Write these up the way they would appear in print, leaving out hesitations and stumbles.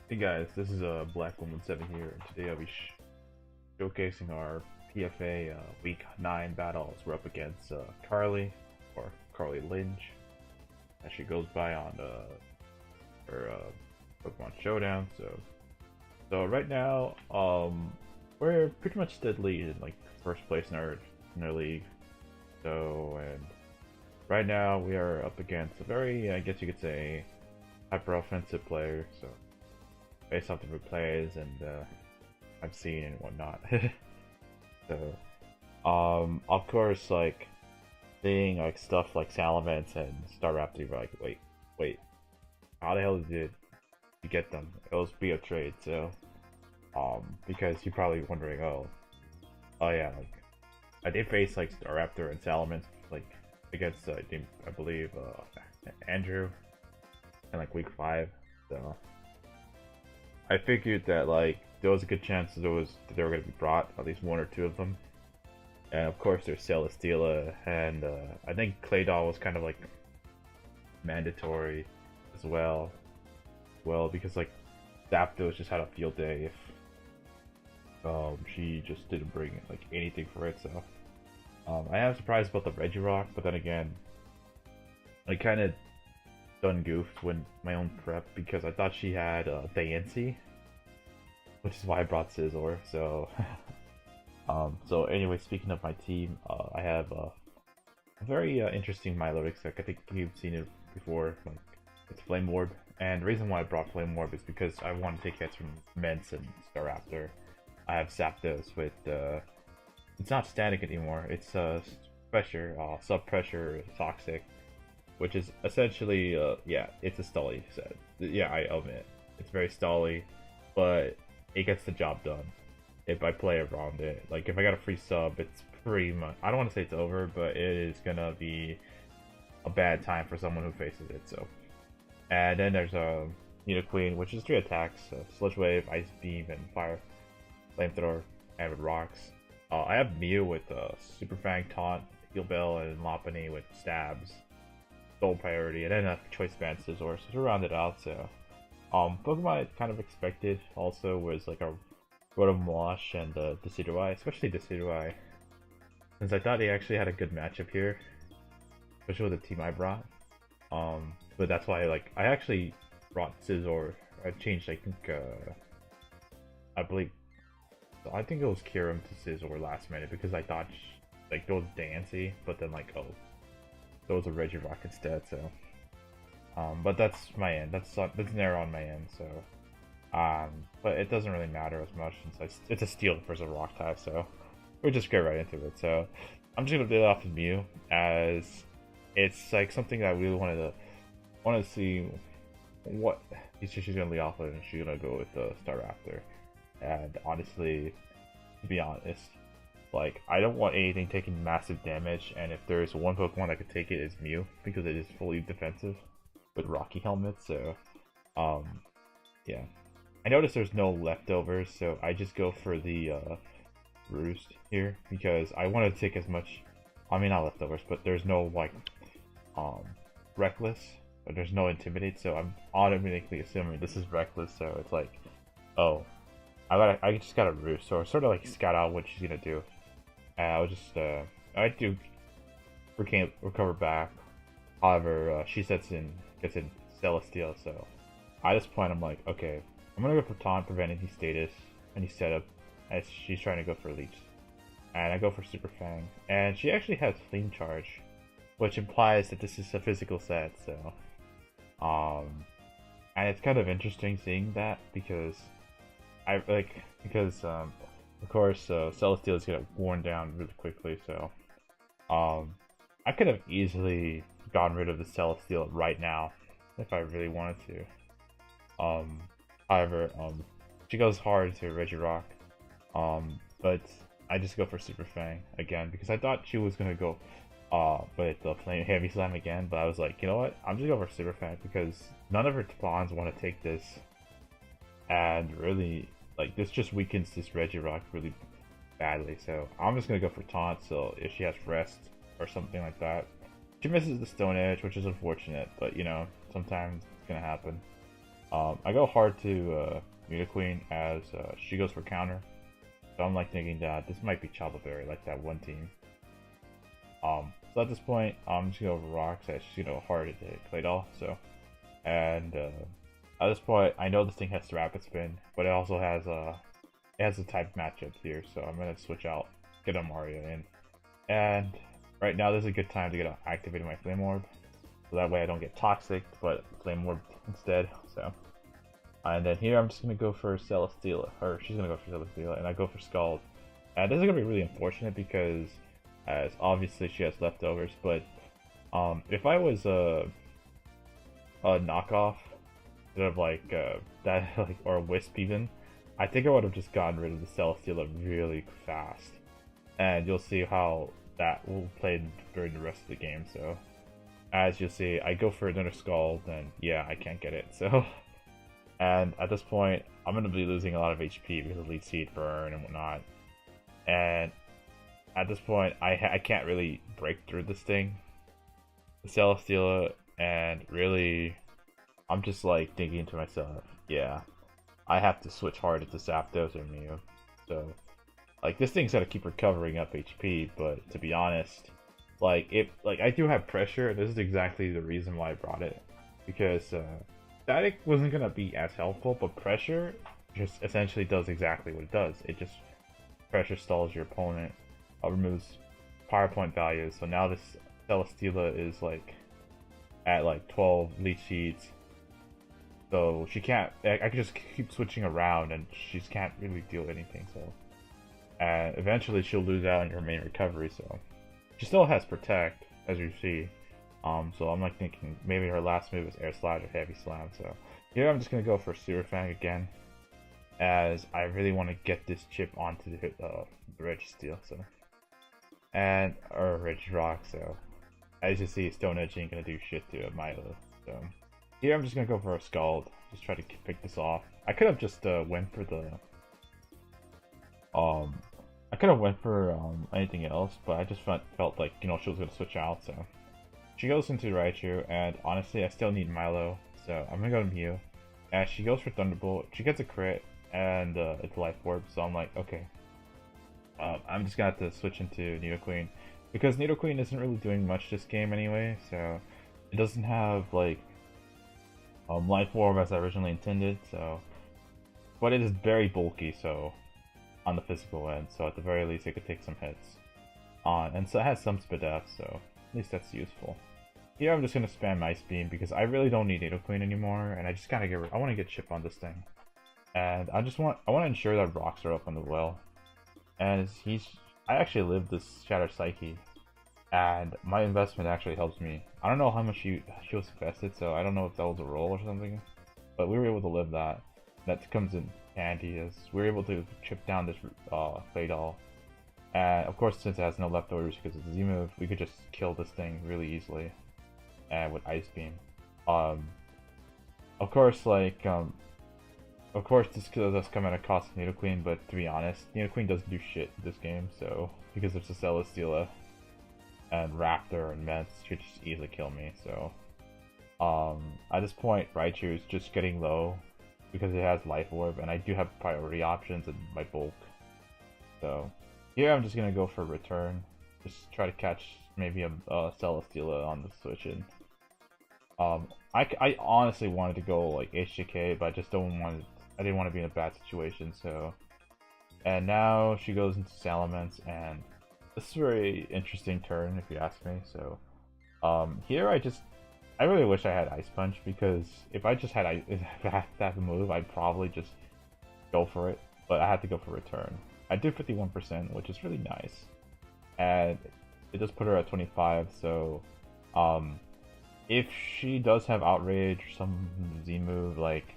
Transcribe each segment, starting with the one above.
Hey guys, this is Black Woman 7 here, and today I'll be showcasing our PFA Week 9 battles. We're up against Carly, or Carly Lynch, as she goes by on her Pokemon Showdown. So right now, we're pretty much dead lead in like first place in our league. And right now we are up against a very, I guess you could say, hyper offensive player. So based off the replays and I've seen and whatnot. Of course, like seeing like stuff like Salamence and Staraptor, you're like, wait, how the hell did you get them? It was via trade, so because you're probably wondering, oh yeah, like I did face like Staraptor and Salamence like against I believe Andrew in like week 5, so. I figured that like there was a good chance that they were going to be brought, at least one or two of them. And of course there's Celesteela, and I think Claydol was kind of like mandatory as well. Well, because like Zapdos just had a field day if she just didn't bring like anything for it. So I am surprised about the Regirock, but then again, I kind of done goofed when my own prep because I thought she had Diancie, which is why I brought Scizor. So so anyway, speaking of my team, I have a very interesting Milotic deck. I think you've seen it before. Like it's Flame Orb, and the reason why I brought Flame Orb is because I want to take hits from Mence and Staraptor. I have Zapdos with it's not static anymore. It's pressure, sub pressure, toxic, which is essentially, yeah, it's a stally set. Yeah, I own it. It's very stally, but it gets the job done if I play around it. Like, if I got a free sub, it's pretty much, I don't want to say it's over, but it is gonna be a bad time for someone who faces it, so. And then there's a Nidoking, which is 3 attacks, Sludge Wave, Ice Beam, and Fire, Flamethrower, and with Rocks. I have Mew with Super Fang, Taunt, Heal Bell, and Lopunny with Stabs. Sole priority, and then a choice band Scizor to round it out. So Pokemon I kind of expected also was like a Rotom Wash and Decidueye, especially Decidueye, since I thought he actually had a good matchup here, especially with the team I brought. But that's why like I actually brought Scizor. I changed, I think I think it was Kyurem to Scizor last minute because I thought like there was Diancie, but then like there was a Regirock instead, so but that's my end. That's narrow on my end, so but it doesn't really matter as much since it's a steel versus a rock type, so we'll just get right into it. So I'm just gonna do it off of Mew, as it's like something that I really wanted to see what she's gonna lead off of, and she's gonna go with the Staraptor. And honestly, to be honest, like, I don't want anything taking massive damage, and if there's one Pokemon that could take it, it's Mew, because it is fully defensive with Rocky Helmet, so, yeah. I noticed there's no leftovers, so I just go for the, Roost here, because I want to take as much, I mean, not leftovers, but there's no, like, Reckless, but there's no Intimidate, so I'm automatically assuming this is Reckless, so it's like, oh, I just got a Roost, so I sort of, like, scout out what she's gonna do. And I'll just, I do recover back. However, she gets in Celesteela, so at this point I'm like, okay, I'm gonna go for Taunt, prevent any status, any setup, as she's trying to go for Leech. And I go for Super Fang. And she actually has Flame Charge, which implies that this is a physical set, so, and it's kind of interesting seeing that, because of course, Celesteela is gonna worn down really quickly, so I could have easily gotten rid of the Celesteela right now if I really wanted to. However, she goes hard to Regirock, but I just go for Super Fang again because I thought she was gonna go with the Flame Heavy Slam again, but I was like, you know what? I'm just going for Super Fang because none of her spawns want to take this, and really, like, this just weakens this Regirock really badly, so I'm just gonna go for Taunt, so if she has Rest or something like that. She misses the Stone Edge, which is unfortunate, but you know, sometimes it's gonna happen. I go hard to Nidokings as she goes for counter. So I'm like thinking that this might be Chopperberry, like that one team. So at this point, I'm just gonna go over rocks as she's gonna go hard to play doll. So, and at this point, I know this thing has rapid spin, but it also has a type matchup here. So I'm gonna switch out, get a Mario in, and right now this is a good time to get activating my Flame Orb, so that way I don't get toxic, but Flame Orb instead. So, and then here I'm just gonna go for Celesteela, or she's gonna go for Celesteela, and I go for Scald. And this is gonna be really unfortunate because, as obviously she has leftovers, but if I was a knockoff instead of like that, like, or a Wisp even, I think I would have just gotten rid of the Celesteela really fast, and you'll see how that will play during the rest of the game. So, as you'll see, I go for another Scald, and yeah, I can't get it. So, and at this point, I'm gonna be losing a lot of HP because of Lead Seed Burn and whatnot, and at this point, I can't really break through this thing, the Celesteela, and really, I'm just like thinking to myself, yeah, I have to switch hard into Zapdos or Mew. So, like, this thing's gotta keep recovering up HP, but to be honest, like, I do have pressure. This is exactly the reason why I brought it, because static wasn't gonna be as helpful, but pressure just essentially does exactly what it does. It just pressure stalls your opponent. Removes power point values. So now this Celesteela is like at like 12 leech sheets. So she can't. I can just keep switching around, and she can't really deal anything. So, and eventually she'll lose out on her main recovery. So she still has protect, as you see. So I'm like thinking maybe her last move is Air Slash or Heavy Slam. So here I'm just gonna go for Sewer Fang again, as I really want to get this chip onto the Registeel. So. And or Ridge Rock, so as you see, Stone Edge ain't gonna do shit to Milo. So here I'm just gonna go for a Scald, just try to pick this off. I could have just went for the anything else, but I just felt like, you know, she was gonna switch out. So she goes into Raichu, and honestly, I still need Milo, so I'm gonna go to Mew. And she goes for Thunderbolt. She gets a crit, and it's Life Orb. So I'm like, okay. I'm just gonna have to switch into Nidokings, because Nidokings isn't really doing much this game anyway, so it doesn't have like Life Orb as I originally intended, so, but it is very bulky, so on the physical end, so at the very least it could take some hits on, and so it has some speed up, so at least that's useful. Here I'm just gonna spam Ice Beam because I really don't need Nidokings anymore, and I just gotta I want to get chip on this thing, and I want to ensure that rocks are up on the well. And I actually lived this Shattered Psyche, and my investment actually helps me. I don't know how much she was invested, so I don't know if that was a roll or something, but we were able to live that. That comes in handy, as we were able to chip down this Clay Doll. And of course, since it has no leftovers because it's a Z-move, we could just kill this thing really easily, and with Ice Beam. Of course, like, of course, this does come at a cost of Nidokings, but to be honest, Nidokings doesn't do shit in this game, so, because there's a Celesteela and Raptor and Mets should just easily kill me, so, at this point, Raichu is just getting low, because it has Life Orb, and I do have priority options in my bulk, so, here I'm just gonna go for Return, just try to catch maybe a Celesteela on the switch in. I honestly wanted to go like HJK, but I just I didn't want to be in a bad situation, so. And now she goes into Salamence, and this is a very interesting turn if you ask me. So, here I really wish I had Ice Punch, because if I just had that move, I'd probably just go for it. But I had to go for Return. I did 51%, which is really nice, and it does put her at 25. So, if she does have Outrage or some Z move, like,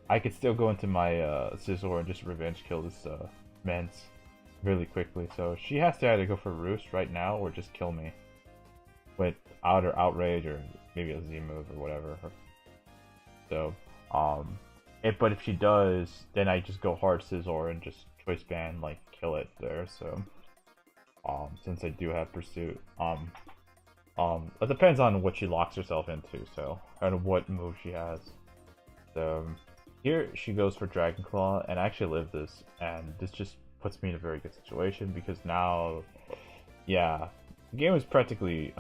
I could still go into my Scizor and just revenge kill this Mence really quickly. So she has to either go for Roost right now or just kill me with Outrage or maybe a Z move or whatever. So, but if she does, then I just go hard Scizor and just Choice Band, like, kill it there. So, since I do have Pursuit, it depends on what she locks herself into, so, and what move she has. So, here she goes for Dragon Claw, and I actually live this, and this just puts me in a very good situation because now, yeah, the game is practically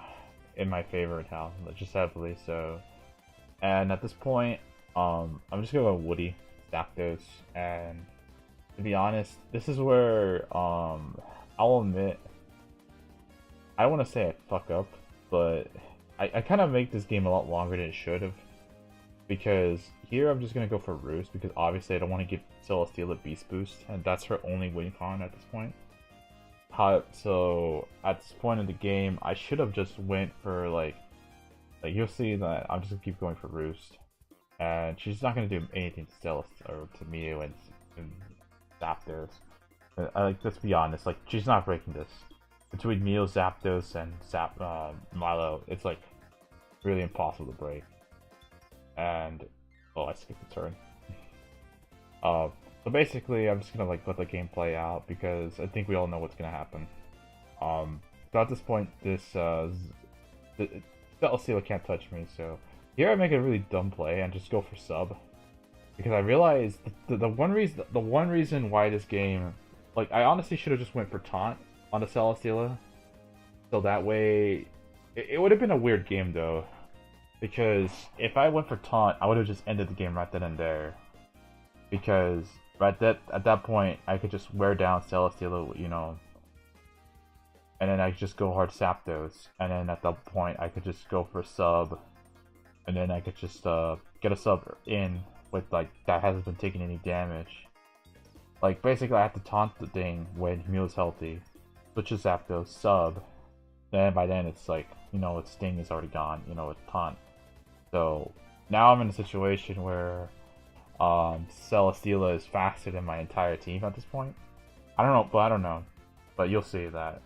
in my favor now, just heavily so. And at this point, I'm just gonna go Woody, Zapdos, and to be honest, this is where I'll admit I don't want to say I fuck up, but I kind of make this game a lot longer than it should have. Because here I'm just going to go for Roost, because obviously I don't want to give Celesteela Beast Boost, and that's her only win con at this point. So at this point in the game, I should have just went for like you'll see that I'm just going to keep going for Roost. And she's not going to do anything to Celesteela, or to Mew and Zapdos. Like, let's be honest, like, she's not breaking this. Between Mew, Zapdos, and Milo, it's like really impossible to break. And oh, I skipped the turn. So basically, I'm just gonna like let the game play out because I think we all know what's gonna happen. So at this point, this Celesteela can't touch me. So here I make a really dumb play and just go for sub because I realized the one reason why this game, like, I honestly should have just went for taunt on the Celesteela, so that way it would have been a weird game though, because if I went for taunt, I would have just ended the game right then and there, because at that point I could just wear down Celesteela, you know, and then I could just go hard Zapdos, and then at that point I could just go for sub, and then I could just get a sub in with like that hasn't been taking any damage. Like basically I have to taunt the thing when Mew is healthy, switch to Zapdos, sub, then by then it's like, you know, its sting is already gone, you know, it's taunt. So now I'm in a situation where Celesteela is faster than my entire team at this point. I don't know, but you'll see that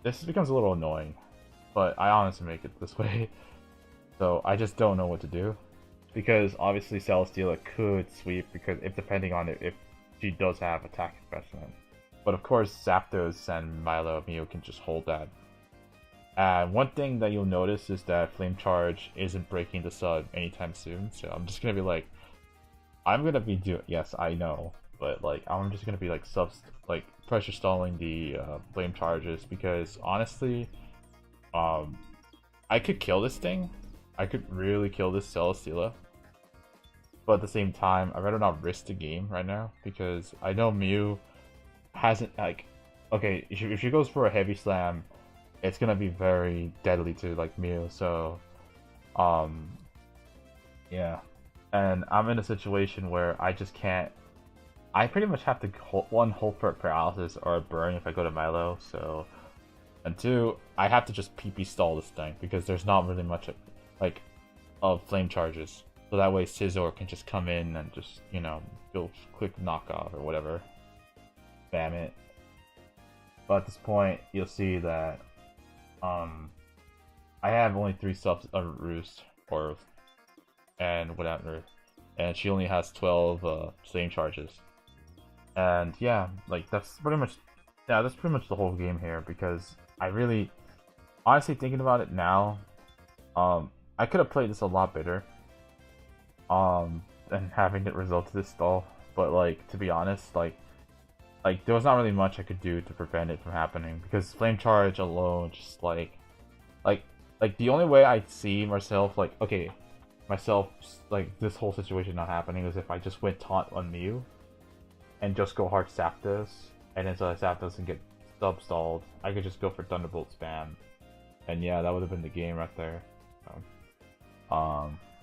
this becomes a little annoying, but I honestly make it this way. So I just don't know what to do, because obviously Celesteela could sweep because depending on if she does have attack investment. But of course, Zapdos and Milo Mew can just hold that. And one thing that you'll notice is that Flame Charge isn't breaking the sub anytime soon. So I'm just gonna be like, yes, I know, but like I'm just gonna be like pressure stalling the Flame Charges, because honestly, I could kill this thing. I could really kill this Celesteela. But at the same time, I'd rather not risk the game right now, because I know Mew hasn't, like, okay, if she goes for a heavy slam, it's gonna be very deadly to like Mew. So yeah, and I'm in a situation where I just can't, I pretty much have to hold for paralysis or a burn if I go to Milo. So, and two, I have to just PP stall this thing because there's not really much of flame charges, so that way Scizor can just come in and just, you know, go quick knockoff or whatever, spam it. But at this point, you'll see that I have only 3 subs of Roost and whatever, and she only has 12 flame charges. And yeah, like that's pretty much the whole game here, because I really, honestly, thinking about it now, I could have played this a lot better, than having it result to this stall. But like, to be honest, like there was not really much I could do to prevent it from happening, because Flame Charge alone, just like the only way I see myself, like this whole situation not happening is if I just went taunt on Mew and just go hard Zapdos, and then so that Zapdos doesn't get sub stalled, I could just go for Thunderbolt spam, and yeah, that would have been the game right there.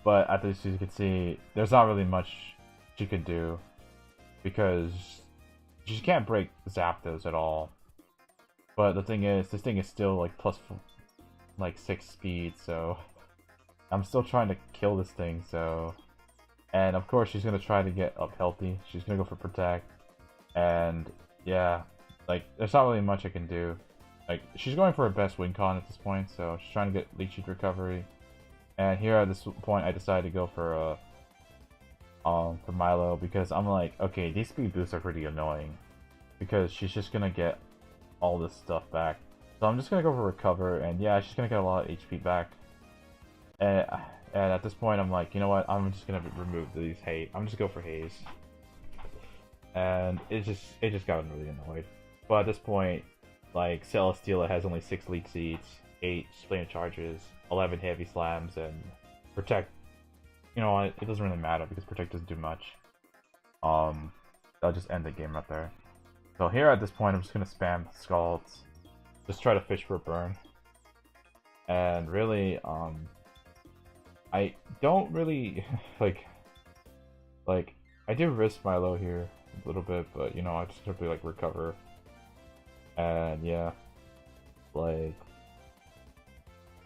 But as you can see, there's not really much she could do, because she can't break Zapdos at all. But the thing is, this thing is still like plus 6 speed, so I'm still trying to kill this thing. So, and of course she's gonna try to get up healthy. She's gonna go for protect, and yeah, like there's not really much I can do. Like, she's going for her best win con at this point, so she's trying to get Leech Seed recovery. And here at this point, I decided to go for Milo, because I'm like, okay, these speed boosts are pretty annoying, because she's just gonna get all this stuff back. So I'm just gonna go for recover, and yeah, she's gonna get a lot of HP back. And And at this point, I'm like, you know what? I'm just gonna remove these haze. I'm just go for haze. And it just got really annoyed. But at this point, like Celesteela has only 6 leech seeds, 8 flame charges, 11 heavy slams, and protect. You know what? It doesn't really matter because protect doesn't do much. I'll just end the game right there. So here at this point, I'm just gonna spam Scalds, just try to fish for a burn. And really, I don't really like I do risk Milo here a little bit, but you know I just simply like recover. And yeah, like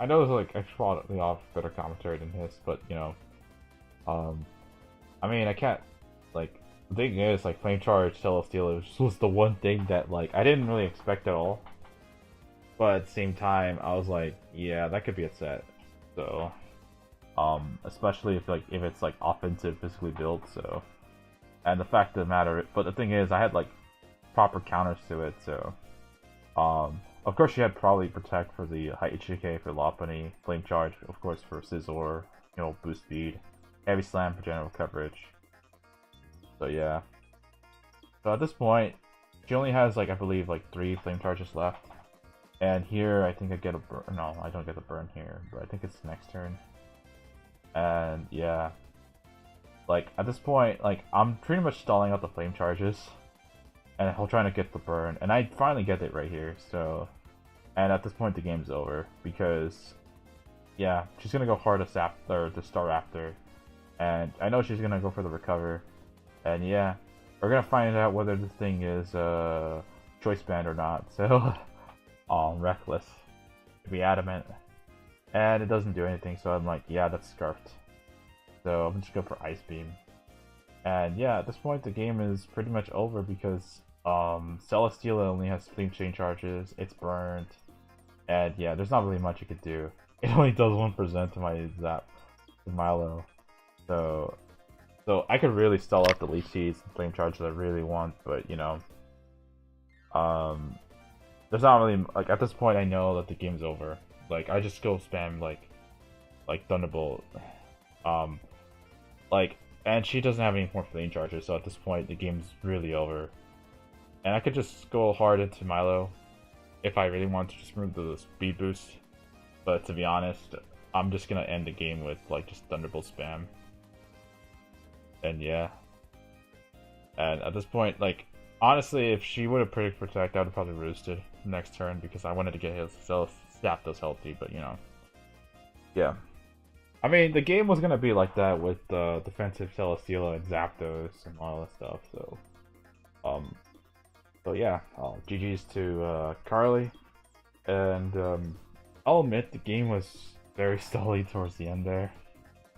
I know it's like extremely off better commentary than his, but you know, I mean I can't like the thing is like flame charge Celesteela was the one thing that like I didn't really expect at all. But at the same time, I was like, yeah, that could be a set. So, especially if it's like offensive, physically built. So, and the fact of the matter, but the thing is, I had like proper counters to it. So, of course, you had probably protect for the high HK for Lopunny, flame charge, of course, for Scizor, you know, boost speed, heavy slam for general coverage. So yeah. So at this point, she only has like I believe like 3 flame charges left. And here, I think I get a burn. No, I don't get the burn here, but I think it's next turn. And yeah, like at this point, like I'm pretty much stalling out the flame charges, and I'm trying to get the burn, and I finally get it right here. So, and at this point, the game's over because, yeah, she's gonna go hard to Staraptor, and I know she's gonna go for the recover, and yeah, we're gonna find out whether this thing is choice band or not. So. Reckless, to be adamant, and it doesn't do anything, so I'm like, yeah, that's scarfed. So I'm just go for Ice Beam, and yeah, at this point the game is pretty much over because Celesteela only has flame chain charges, it's burned, and yeah, there's not really much you could do. It only does 1% to my Zap, to Milo, so I could really stall out the leech seeds and flame charge that I really want, but you know, there's not really like at this point I know that the game's over. Like I just go spam like Thunderbolt, like and she doesn't have any more flame charges, so at this point the game's really over. And I could just go hard into Milo if I really want to just remove the speed boost. But to be honest, I'm just gonna end the game with like just Thunderbolt spam. And yeah, and at this point like. Honestly, if she would have predicted protect, I would have probably roosted next turn because I wanted to get his Zapdos healthy, but you know. Yeah. I mean, the game was gonna be like that with defensive Celesteela and Zapdos and all that stuff, so. So yeah, GG's to Carly. And I'll admit the game was very stally towards the end there.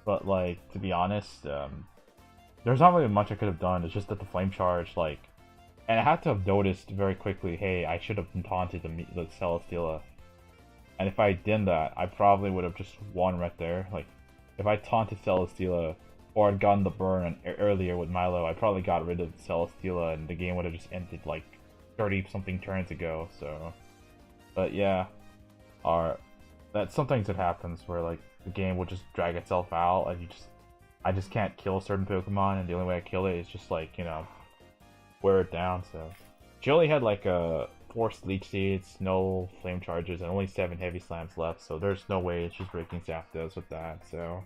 But like, to be honest, there's not really much I could have done, it's just that the flame charge, like, and I had to have noticed very quickly, hey, I should have taunted the Celesteela. And if I did that, I probably would have just won right there. Like, if I taunted Celesteela, or had gotten the burn earlier with Milo, I probably got rid of Celesteela, and the game would have just ended like 30-something turns ago, so. But yeah, that's sometimes that happens where like the game will just drag itself out, and I just can't kill a certain Pokemon, and the only way I kill it is just like, you know, wear it down. So she only had like 4 leech seeds, no flame charges, and only 7 heavy slams left, so there's no way she's breaking Zapdos with that. So,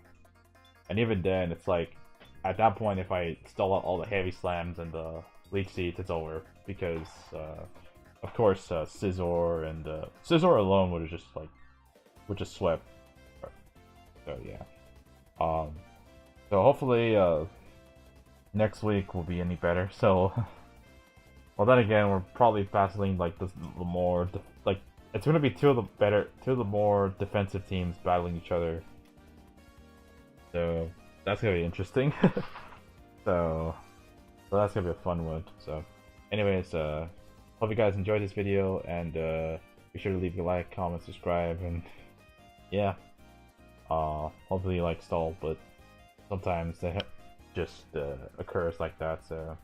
and even then it's like at that point if I stall out all the heavy slams and the leech seeds, it's over because of course Scizor and Scizor alone would just swept. So yeah, so hopefully next week will be any better. So well, then again, we're probably battling like the more like it's gonna be two of the more defensive teams battling each other. So that's gonna be interesting. so that's gonna be a fun one. So, anyways, hope you guys enjoyed this video, and be sure to leave a like, comment, subscribe, and yeah, hopefully you like stall, but sometimes they just occurs like that. So.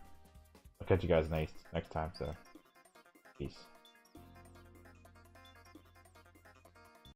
I'll catch you guys next time, so peace.